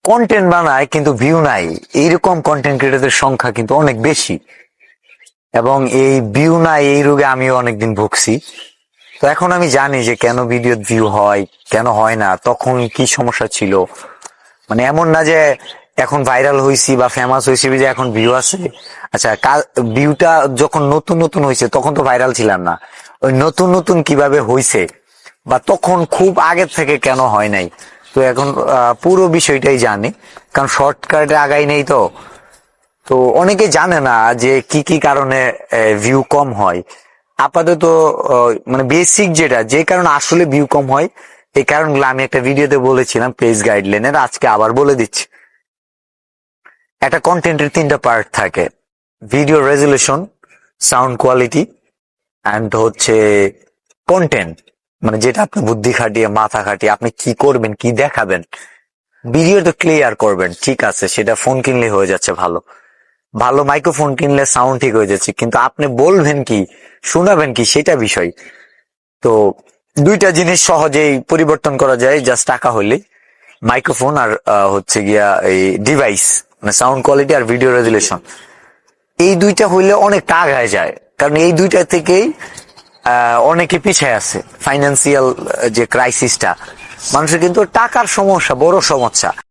Content বানায় কিন্তু view নাই, এইরকম কন্টেন্ট ক্রিয়েটরদের সংখ্যা কিন্তু অনেক বেশি। এবং এই ভিউ নাই এই রোগে আমিও অনেকদিন ভুগছি। তো এখন আমি জানি যে কেন ভিডিও ভিউ হয়, কেন হয় না, তখন কি সমস্যা ছিল। মানে এমন না যে এখন ভাইরাল হয়েছি বা ফেমাস হয়েছি যে এখন ভিউ আছে। আচ্ছা, ভিউটা যখন নতুন নতুন হয়েছে তখন তো ভাইরাল ছিলাম না। ওই নতুন নতুন কিভাবে হয়েছে বা তখন খুব আগের থেকে কেন হয় নাই, তো এখন পুরো বিষয়টাই জানি, কারণ শর্টকাটে আগাই নেই। তো তো অনেকে জানে না যে কি কি কারণে ভিউ কম হয়। আপাতত মানে বেসিক যেটা, যে কারণে আসলে ভিউ কম হয়, এই কারণগুলো আমি একটা ভিডিওতে বলেছিলাম পেজ গাইডলাইনের, আজকে আবার বলে দিচ্ছি। একটা কন্টেন্টের তিনটা পার্ট থাকে: video resolution, sound quality, and হচ্ছে কন্টেন্ট, মানে যেটা আপনি বুদ্ধি খাটিয়ে মাথা খাটিয়ে আপনি কি করবেন, কি দেখাবেন। ভিডিও তো ক্লিয়ার করবেন, ঠিক আছে, সেটা ফোন কিনলে হয়ে যাচ্ছে, ভালো ভালো মাইক্রোফোন কিনলে সাউন্ড ঠিক হয়ে যাচ্ছে, কিন্তু আপনি বলবেন কি, শোনাবেন কি, সেটা বিষয়। তো দুইটা জিনিস সহজেই পরিবর্তন করা যায় জাস্ট টাকা হইলে, মাইক্রোফোন আর হচ্ছে গিয়া এই ডিভাইস, মানে সাউন্ড কোয়ালিটি আর ভিডিও রেজুলেশন। এই দুইটা হইলে অনেকটা আগায় যায়, কারণ এই দুইটা থেকেই অনেকে পিছিয়ে আছে। ফাইন্যান্সিয়াল যে ক্রাইসিসটা, মানুষের কিন্তু টাকার সমস্যা বড় সমস্যা।